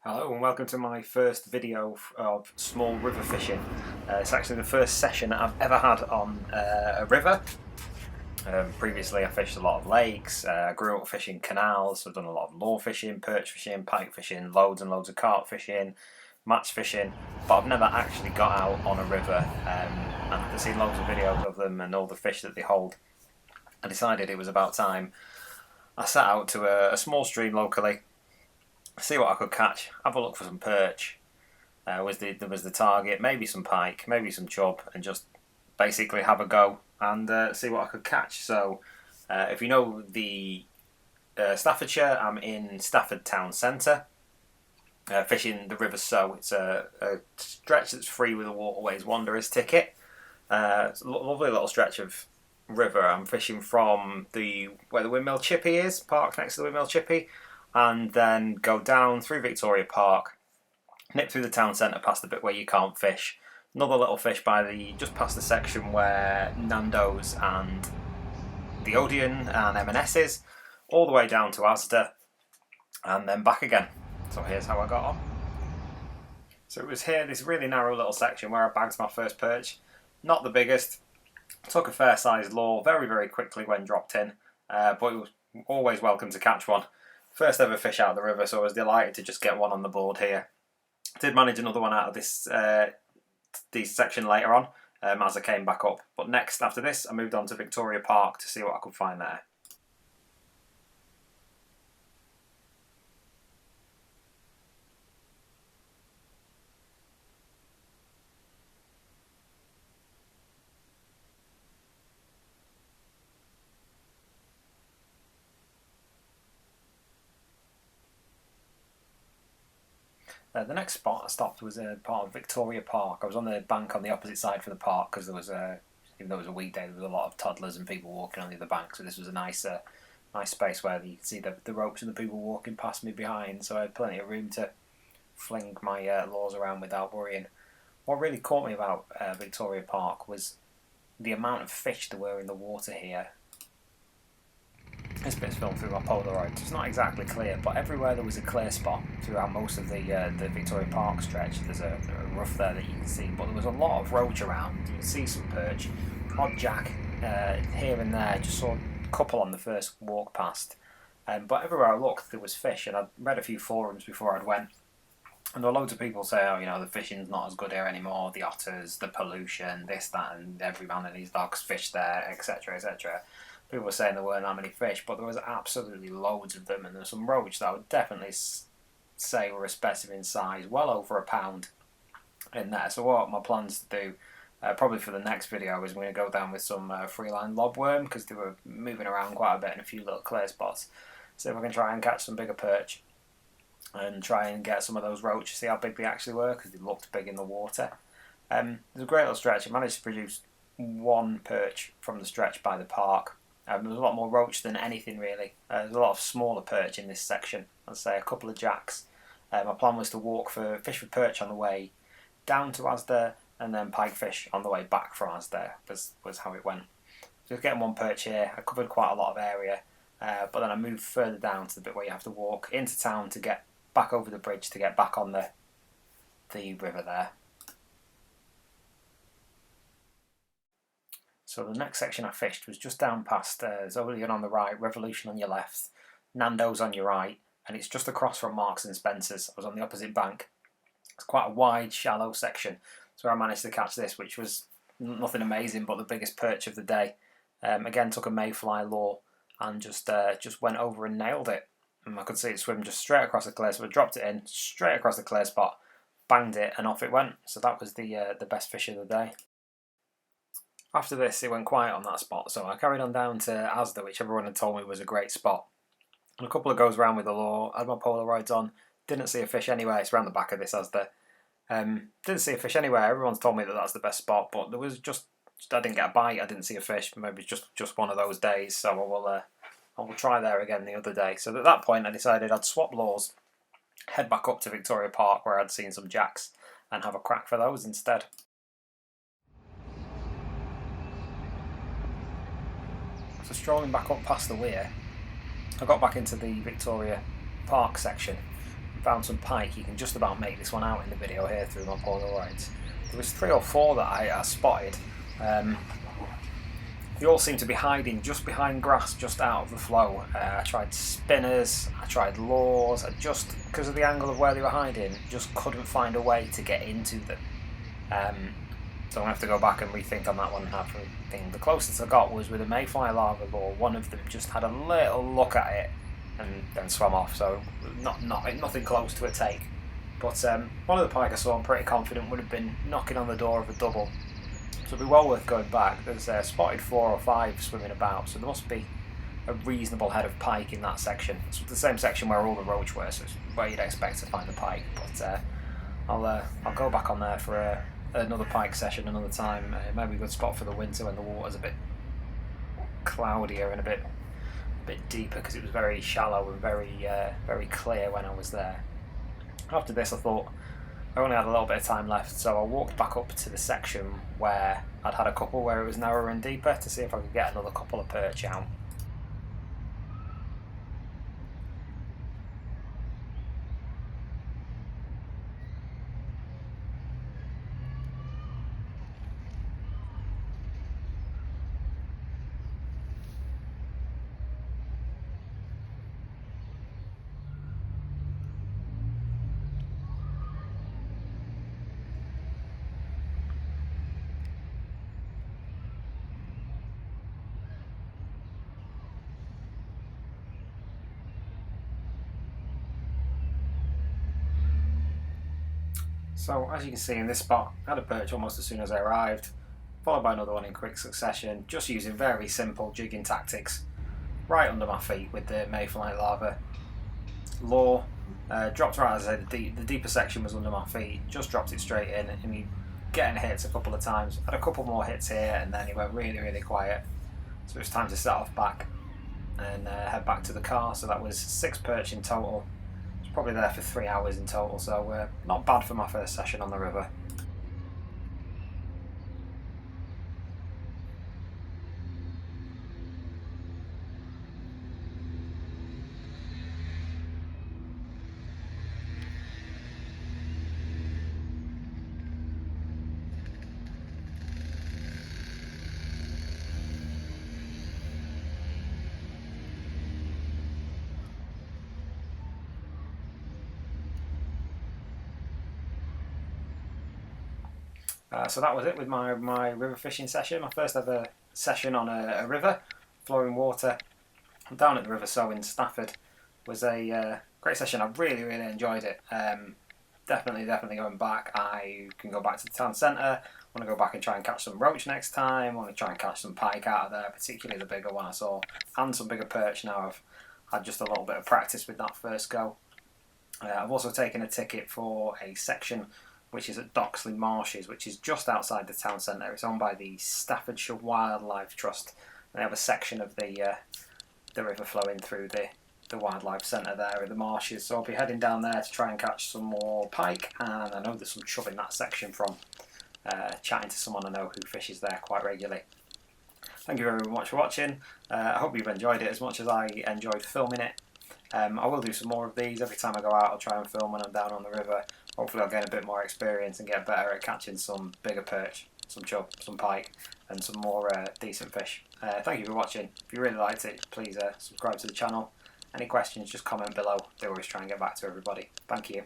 Hello and welcome to my first video of small river fishing. It's actually the first session I've ever had on a river. Previously I fished a lot of lakes, I grew up fishing canals, I've done a lot of lure fishing, perch fishing, pike fishing, loads and loads of carp fishing, match fishing, but I've never actually got out on a river, and I've seen loads of videos of them and all the fish that they hold. I decided it was about time I set out to a small stream locally, see what I could catch, have a look for some perch, was the target, maybe some pike, maybe some chub, and just basically have a go and see what I could catch. So if you know the Staffordshire, I'm in Stafford town centre, fishing the River Sow. It's a stretch that's free with a Waterways Wanderers ticket. It's a lovely little stretch of river. I'm fishing from where the windmill chippy is, parked next to the windmill chippy, and then go down through Victoria Park, nip through the town centre past the bit where you can't fish, another little fish just past the section where Nando's and the Odeon and M&S is, all the way down to Asda, and then back again. So here's how I got on. So it was here, this really narrow little section where I bagged my first perch. Not the biggest, took a fair sized lure very, very quickly when dropped in, but it was always welcome to catch one. First ever fish out of the river, so I was delighted to just get one on the board here. Did manage another one out of this section later on as I came back up. But next, after this, I moved on to Victoria Park to see what I could find there. The next spot I stopped was a part of Victoria Park. I was on the bank on the opposite side from the park because there was even though it was a weekday, there was a lot of toddlers and people walking on the other bank. So this was a nice space where you could see the ropes and the people walking past me behind. So I had plenty of room to fling my lures around without worrying. What really caught me about Victoria Park was the amount of fish there were in the water here. This bit's filmed through my Polaroid, so it's not exactly clear, but everywhere there was a clear spot throughout most of the Victoria Park stretch. There's a rough there that you can see, but there was a lot of roach around. You can see some perch, odd jack here and there. Just saw a couple on the first walk past, but everywhere I looked there was fish, and I'd read a few forums before I'd went, and there were loads of people saying, oh, you know, the fishing's not as good here anymore, the otters, the pollution, this, that, and every man and his dogs fish there, etc, etc. People were saying there weren't that many fish, but there was absolutely loads of them, and there's some roach that I would definitely say were a specimen size, well over a pound in there. So what my plans to do, probably for the next video, is I'm going to go down with some freeline lobworm, because they were moving around quite a bit in a few little clear spots. See if I can try and catch some bigger perch, and try and get some of those roach, see how big they actually were, because they looked big in the water. There's a great little stretch. I managed to produce one perch from the stretch by the park. There was a lot more roach than anything really. There's a lot of smaller perch in this section. I'd say a couple of jacks. My plan was to fish for perch on the way down to Asda, and then pike fish on the way back from Asda was how it went. Just getting one perch here. I covered quite a lot of area, but then I moved further down to the bit where you have to walk into town to get back over the bridge to get back on the river there. So the next section I fished was just down past Odeon on the right, Revolution on your left, Nando's on your right, and it's just across from Marks and Spencer's. I was on the opposite bank. It's quite a wide, shallow section. So I managed to catch this, which was nothing amazing, but the biggest perch of the day. Again, took a mayfly lure and just went over and nailed it. And I could see it swim just straight across the clear spot. I dropped it in, straight across the clear spot, banged it, and off it went. So that was the best fish of the day. After this, it went quiet on that spot, so I carried on down to Asda, which everyone had told me was a great spot. And a couple of goes around with the lure, had my Polaroids on, didn't see a fish anywhere. It's around the back of this Asda. Didn't see a fish anywhere. Everyone's told me that that's the best spot, but there was I didn't get a bite, I didn't see a fish. Maybe just one of those days, so I will try there again the other day. So at that point, I decided I'd swap lures, head back up to Victoria Park where I'd seen some jacks, and have a crack for those instead. So strolling back up past the weir, I got back into the Victoria Park section, found some pike. You can just about make this one out in the video here through my Polaroids. There was 3 or 4 that I spotted. They all seem to be hiding just behind grass, just out of the flow. I tried spinners, I tried lures, I just, because of the angle of where they were hiding, just couldn't find a way to get into them. So I'm going to have to go back and rethink on that one. The closest I got was with a mayfly larva lure. One of them just had a little look at it and then swam off, so nothing close to a take. But one of the pike I saw, I'm pretty confident, would have been knocking on the door of a double. So it'd be well worth going back. There's spotted 4 or 5 swimming about, so there must be a reasonable head of pike in that section. It's the same section where all the roach were, so it's where you'd expect to find the pike. But I'll go back on there for another pike session another time. Maybe a good spot for the winter when the water's a bit cloudier and a bit deeper, because it was very shallow and very clear when I was there. After this, I thought I only had a little bit of time left, so I walked back up to the section where I'd had a couple where it was narrower and deeper to see if I could get another couple of perch out. So as you can see in this spot, I had a perch almost as soon as I arrived, followed by another one in quick succession, just using very simple jigging tactics, right under my feet with the mayfly larva lure. Dropped right, as I said, the deeper section was under my feet, just dropped it straight in, and he getting hits a couple of times. Had a couple more hits here, and then he went really quiet. So it was time to set off back and head back to the car. So that was 6 perch in total. Probably there for 3 hours in total, so not bad for my first session on the river. So that was it with my river fishing session. My first ever session on a river, flowing water, down at the River Sow in Stafford. Was a great session. I really enjoyed it. Definitely going back. I can go back to the town centre. I want to go back and try and catch some roach next time. I want to try and catch some pike out of there, particularly the bigger one I saw, and some bigger perch now. I've had just a little bit of practice with that first go. I've also taken a ticket for a section which is at Doxley Marshes, which is just outside the town centre. It's owned by the Staffordshire Wildlife Trust. They have a section of the river flowing through the wildlife centre there at the marshes. So I'll be heading down there to try and catch some more pike, and I know there's some chub in that section from chatting to someone I know who fishes there quite regularly. Thank you very much for watching. I hope you've enjoyed it as much as I enjoyed filming it. I will do some more of these. Every time I go out, I'll try and film when I'm down on the river. Hopefully I'll gain a bit more experience and get better at catching some bigger perch, some chub, some pike, and some more decent fish. Thank you for watching. If you really liked it, please subscribe to the channel. Any questions, just comment below. They always try and get back to everybody. Thank you.